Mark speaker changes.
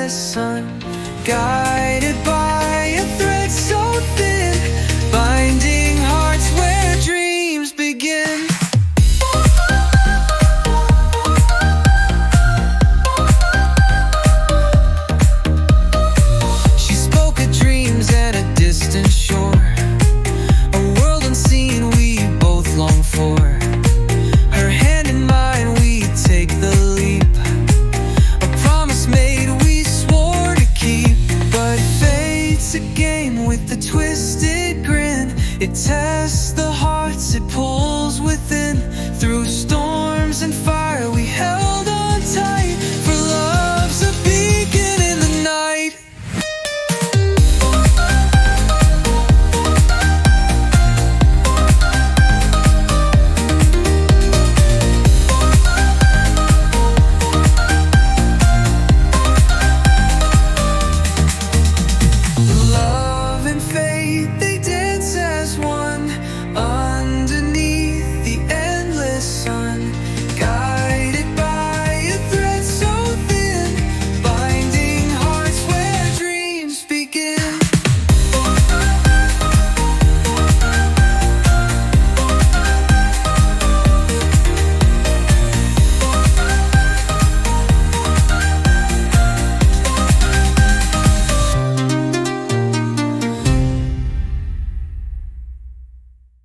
Speaker 1: the sun, guided by a thread so thin, binding hearts where dreams begin. She spoke of dreams and a distant shore, a world unseen we both long for. Her hand in mine, we take the leap, a promise made we swore to keep. But fate's a game with a twisted grin. It tells